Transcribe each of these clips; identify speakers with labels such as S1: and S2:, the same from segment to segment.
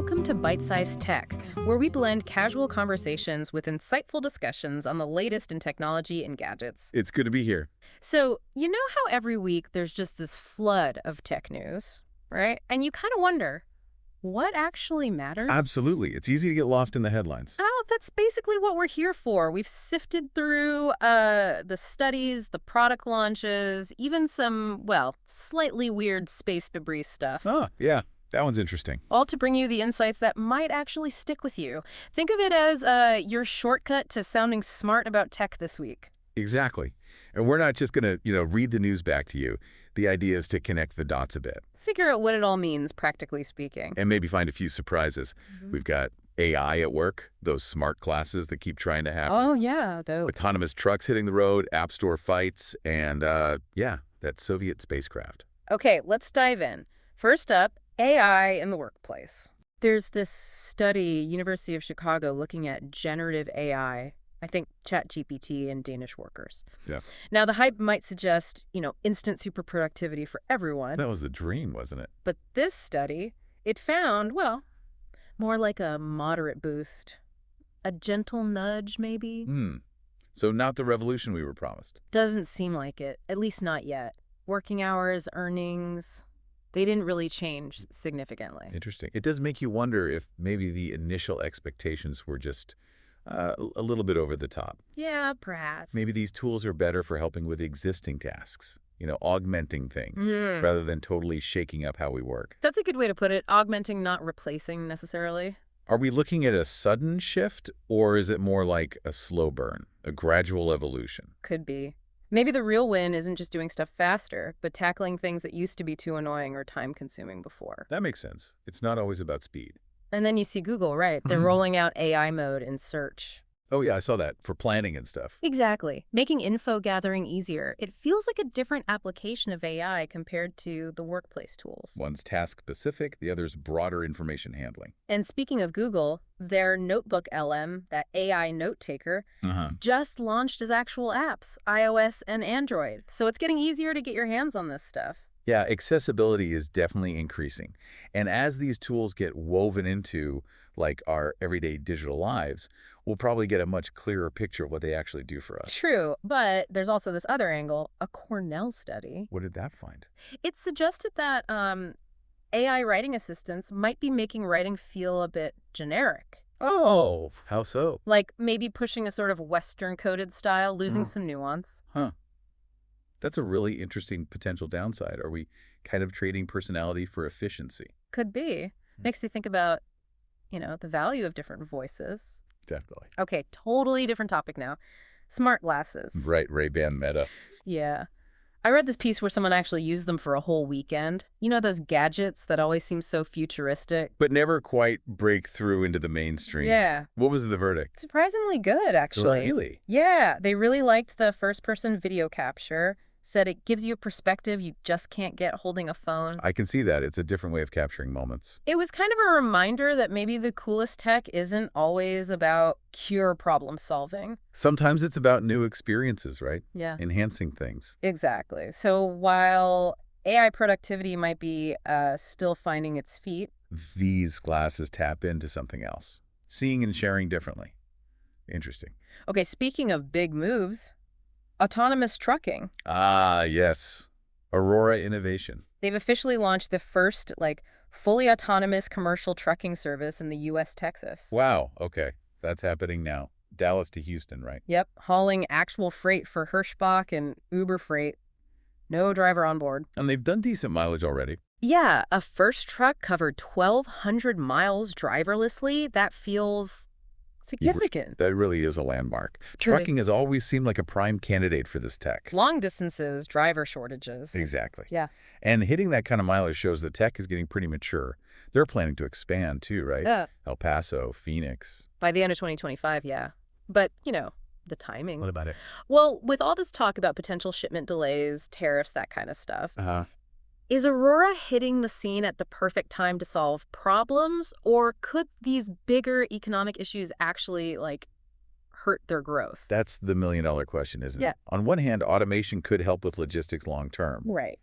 S1: welcome to Byte-Sized Tech, where we blend casual conversations with insightful discussions on the latest in technology and gadgets.
S2: It's good to be here.
S1: So, you know how every week there's just this flood of tech news, right? And you kind of wonder, what actually matters?
S2: Absolutely. It's easy to get lost in the headlines.
S1: Oh, that's basically what we're here for. We've sifted through the studies, the product launches, even some, well, slightly weird space debris stuff.
S2: Oh, yeah. That one's interesting.
S1: All to bring you the insights that might actually stick with you. Think of it as your shortcut to sounding smart about tech this week.
S2: Exactly. And we're not just going to, read the news back to you. The idea is to connect the dots a bit.
S1: Figure out what it all means, practically speaking.
S2: And maybe find a few surprises. We've got AI at work, those smart classes that keep trying to happen.
S1: Oh, yeah, dope.
S2: Autonomous trucks hitting the road, App Store fights, and, that Soviet spacecraft.
S1: Okay, let's dive in. First up, AI in the workplace. There's this study, University of Chicago, looking at generative AI. I think ChatGPT and Danish workers.
S2: Yeah.
S1: Now, the hype might suggest, instant super productivity for everyone.
S2: That was the dream, wasn't it?
S1: But this study, it found, well, more like a moderate boost. A gentle nudge, maybe?
S2: So not the revolution we were promised.
S1: Doesn't seem like it, at least not yet. Working hours, earnings, they didn't really change significantly.
S2: Interesting. It does make you wonder if maybe the initial expectations were just a little bit over the top.
S1: Yeah, perhaps.
S2: Maybe these tools are better for helping with existing tasks, augmenting things, rather than totally shaking up how we work.
S1: That's a good way to put it. Augmenting, not replacing necessarily.
S2: Are we looking at a sudden shift, or is it more like a slow burn, a gradual evolution?
S1: Could be. Maybe the real win isn't just doing stuff faster, but tackling things that used to be too annoying or time-consuming before.
S2: That makes sense. It's not always about speed.
S1: And then you see Google, right? They're rolling out AI mode in search.
S2: Oh, yeah, I saw that for planning and stuff.
S1: Exactly. Making info gathering easier. It feels like a different application of AI compared to the workplace tools.
S2: One's task-specific, the other's broader information handling.
S1: And speaking of Google, their Notebook LM, that AI note taker, just launched as actual apps, iOS and Android. So it's getting easier to get your hands on this stuff.
S2: Yeah, accessibility is definitely increasing. And as these tools get woven into, our everyday digital lives, we'll probably get a much clearer picture of what they actually do for us.
S1: True, but there's also this other angle, a Cornell study.
S2: What did that find?
S1: It suggested that AI writing assistants might be making writing feel a bit generic.
S2: Oh, how so?
S1: Like maybe pushing a sort of Western-coded style, losing some nuance.
S2: Huh. That's a really interesting potential downside. Are we kind of trading personality for efficiency?
S1: Could be. Makes you think about, the value of different voices.
S2: Definitely.
S1: Okay, totally different topic now. Smart glasses.
S2: Right, Ray-Ban Meta.
S1: Yeah. I read this piece where someone actually used them for a whole weekend. You know those gadgets that always seem so futuristic?
S2: But never quite break through into the mainstream.
S1: Yeah.
S2: What was the verdict?
S1: Surprisingly good, actually.
S2: Really?
S1: Yeah, they really liked the first-person video capture. Said it gives you a perspective you just can't get holding a phone.
S2: I can see that. It's a different way of capturing moments.
S1: It was kind of a reminder that maybe the coolest tech isn't always about pure problem solving.
S2: Sometimes it's about new experiences, right?
S1: Yeah.
S2: Enhancing things.
S1: Exactly. So while AI productivity might be still finding its feet,
S2: These glasses tap into something else. Seeing and sharing differently. Interesting.
S1: Okay, speaking of big moves, autonomous trucking.
S2: Ah, yes. Aurora Innovation.
S1: They've officially launched the first, fully autonomous commercial trucking service in the U.S. Texas.
S2: Wow. Okay. That's happening now. Dallas to Houston, right?
S1: Yep, hauling actual freight for Hirschbach and Uber Freight. No driver on board.
S2: And they've done decent mileage already.
S1: Yeah, a first truck covered 1,200 miles driverlessly. That feels significant.
S2: That really is a landmark.
S1: Truly.
S2: Trucking has always seemed like a prime candidate for this tech.
S1: Long distances, driver shortages.
S2: Exactly.
S1: Yeah.
S2: And hitting that kind of mileage shows the tech is getting pretty mature. They're planning to expand too, right?
S1: Yeah.
S2: El Paso, Phoenix.
S1: By the end of 2025, yeah. But, the timing.
S2: What about it?
S1: Well, with all this talk about potential shipment delays, tariffs, that kind of stuff,
S2: Uh-huh.
S1: is Aurora hitting the scene at the perfect time to solve problems, or could these bigger economic issues actually, hurt their growth?
S2: That's the million-dollar question, isn't
S1: Yeah.
S2: it? On one hand, automation could help with logistics long-term.
S1: Right.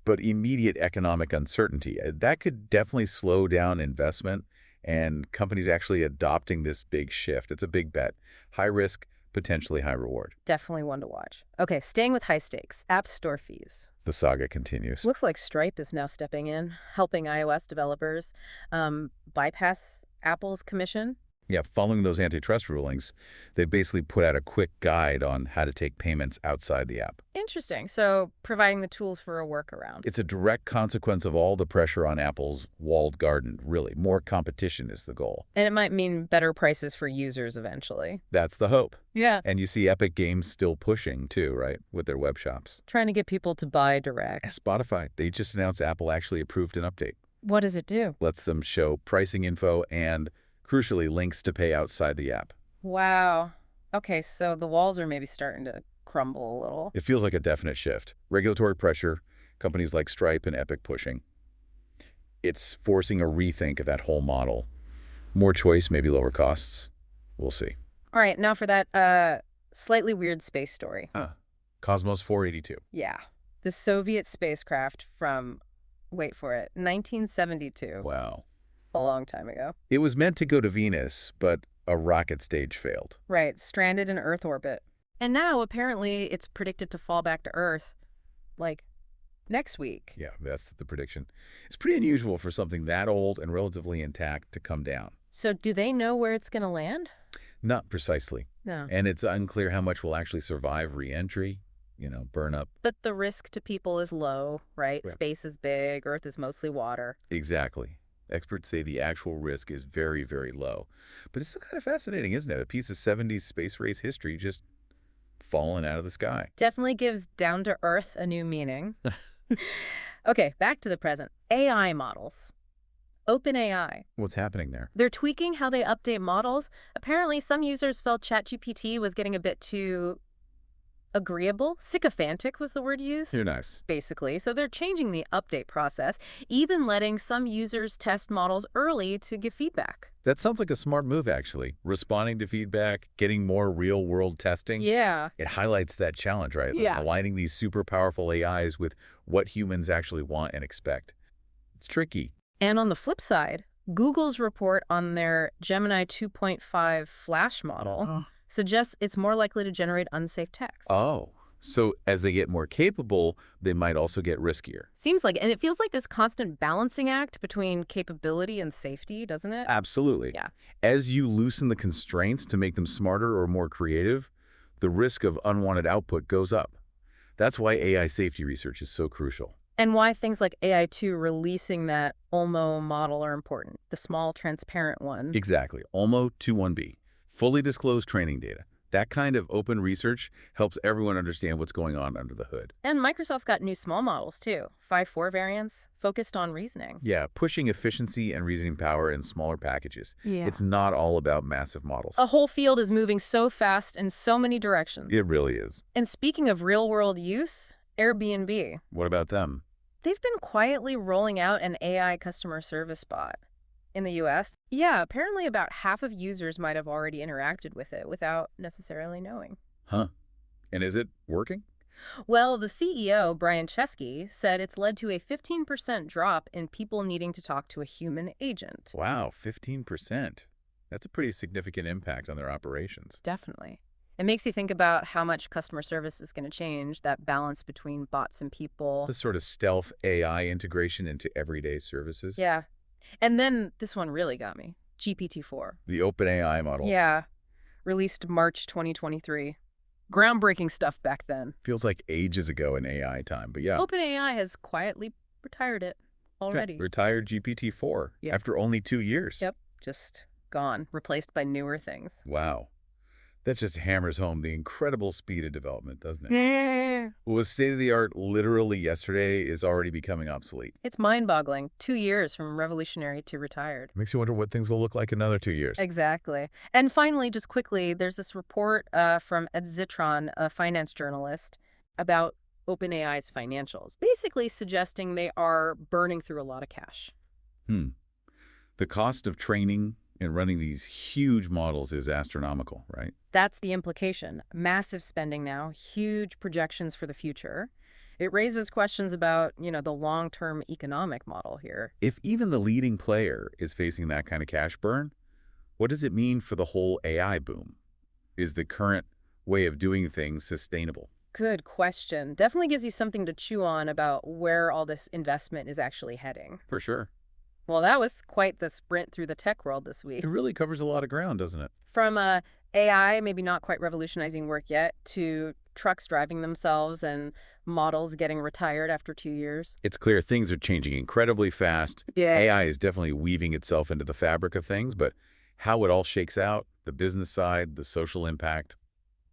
S2: But immediate economic uncertainty, that could definitely slow down investment and companies actually adopting this big shift. It's a big bet. High risk, potentially high reward.
S1: Definitely one to watch. Okay, staying with high stakes, App Store fees.
S2: The saga continues.
S1: Looks like Stripe is now stepping in, helping iOS developers bypass Apple's commission.
S2: Yeah, following those antitrust rulings, they basically put out a quick guide on how to take payments outside the app.
S1: Interesting. So providing the tools for a workaround.
S2: It's a direct consequence of all the pressure on Apple's walled garden, really. More competition is the goal.
S1: And it might mean better prices for users eventually.
S2: That's the hope.
S1: Yeah.
S2: And you see Epic Games still pushing, too, right, with their web shops.
S1: Trying to get people to buy direct.
S2: Spotify, they just announced Apple actually approved an update.
S1: What does it do?
S2: Lets them show pricing info and, crucially, links to pay outside the app.
S1: Wow. Okay, so the walls are maybe starting to crumble a little.
S2: It feels like a definite shift. Regulatory pressure, companies like Stripe and Epic pushing. It's forcing a rethink of that whole model. More choice, maybe lower costs. We'll see.
S1: All right, now for that slightly weird space story.
S2: Cosmos 482.
S1: Yeah. The Soviet spacecraft from, wait for it, 1972.
S2: Wow.
S1: A long time ago.
S2: It was meant to go to Venus, but a rocket stage failed.
S1: Right, stranded in Earth orbit. And now, apparently, it's predicted to fall back to Earth, like, next week.
S2: Yeah, that's the prediction. It's pretty unusual for something that old and relatively intact to come down.
S1: So do they know where it's going to land?
S2: Not precisely.
S1: No.
S2: And it's unclear how much will actually survive re-entry, burn up.
S1: But the risk to people is low, right?
S2: Right.
S1: Space is big, Earth is mostly water.
S2: Exactly. Experts say the actual risk is very, very low. But it's still kind of fascinating, isn't it? A piece of 70s space race history just falling out of the sky.
S1: Definitely gives down to Earth a new meaning. Okay, back to the present. AI models. OpenAI.
S2: What's happening there?
S1: They're tweaking how they update models. Apparently, some users felt ChatGPT was getting a bit too agreeable. Sycophantic was the word used.
S2: You're nice.
S1: Basically. So they're changing the update process, even letting some users test models early to give feedback.
S2: That sounds like a smart move, actually. Responding to feedback, getting more real-world testing.
S1: Yeah.
S2: It highlights that challenge, right?
S1: Yeah.
S2: Aligning these super powerful AIs with what humans actually want and expect. It's tricky.
S1: And on the flip side, Google's report on their Gemini 2.5 Flash model suggests it's more likely to generate unsafe text.
S2: Oh, so as they get more capable, they might also get riskier.
S1: Seems like, and it feels like this constant balancing act between capability and safety, doesn't it?
S2: Absolutely.
S1: Yeah.
S2: As you loosen the constraints to make them smarter or more creative, the risk of unwanted output goes up. That's why AI safety research is so crucial.
S1: And why things like AI2 releasing that Olmo model are important, the small, transparent one.
S2: Exactly. Olmo 21B. Fully disclosed training data. That kind of open research helps everyone understand what's going on under the hood.
S1: And Microsoft's got new small models, too. 5.4 variants, focused on reasoning.
S2: Yeah, pushing efficiency and reasoning power in smaller packages.
S1: Yeah.
S2: It's not all about massive models.
S1: A whole field is moving so fast in so many directions.
S2: It really is.
S1: And speaking of real-world use, Airbnb.
S2: What about them?
S1: They've been quietly rolling out an AI customer service bot. In the US? Yeah, apparently about half of users might have already interacted with it without necessarily knowing.
S2: Huh. And is it working?
S1: Well, the CEO, Brian Chesky, said it's led to a 15% drop in people needing to talk to a human agent.
S2: Wow, 15%. That's a pretty significant impact on their operations.
S1: Definitely. It makes you think about how much customer service is going to change, that balance between bots and people.
S2: The sort of stealth AI integration into everyday services.
S1: Yeah. And then this one really got me. GPT-4.
S2: The OpenAI model.
S1: Yeah. Released March 2023. Groundbreaking stuff back then.
S2: Feels like ages ago in AI time, but yeah.
S1: OpenAI has quietly retired it already.
S2: Retired GPT-4
S1: Yeah.
S2: after only 2 years.
S1: Yep. Just gone. Replaced by newer things.
S2: Wow. That just hammers home the incredible speed of development, doesn't it?
S1: Yeah.
S2: What was state-of-the-art literally yesterday is already becoming obsolete.
S1: It's mind-boggling. 2 years from revolutionary to retired.
S2: Makes you wonder what things will look like in another 2 years.
S1: Exactly. And finally, just quickly, there's this report from Ed Zitron, a finance journalist, about OpenAI's financials, basically suggesting they are burning through a lot of cash.
S2: The cost of training and running these huge models is astronomical, right?
S1: That's the implication. Massive spending now, huge projections for the future. It raises questions about, the long-term economic model here.
S2: If even the leading player is facing that kind of cash burn, what does it mean for the whole AI boom? Is the current way of doing things sustainable?
S1: Good question. Definitely gives you something to chew on about where all this investment is actually heading.
S2: For sure.
S1: Well, that was quite the sprint through the tech world this week.
S2: It really covers a lot of ground, doesn't it?
S1: From AI, maybe not quite revolutionizing work yet, to trucks driving themselves and models getting retired after 2 years.
S2: It's clear things are changing incredibly fast.
S1: Yeah.
S2: AI is definitely weaving itself into the fabric of things, but how it all shakes out, the business side, the social impact,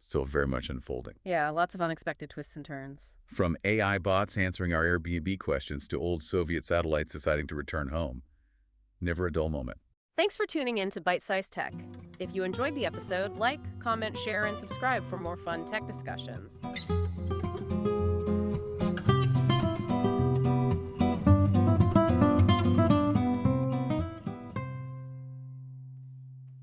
S2: still very much unfolding.
S1: Yeah, lots of unexpected twists and turns.
S2: From AI bots answering our Airbnb questions to old Soviet satellites deciding to return home. Never a dull moment.
S1: Thanks for tuning in to Byte-Sized Tech. If you enjoyed the episode, like, comment, share, and subscribe for more fun tech discussions.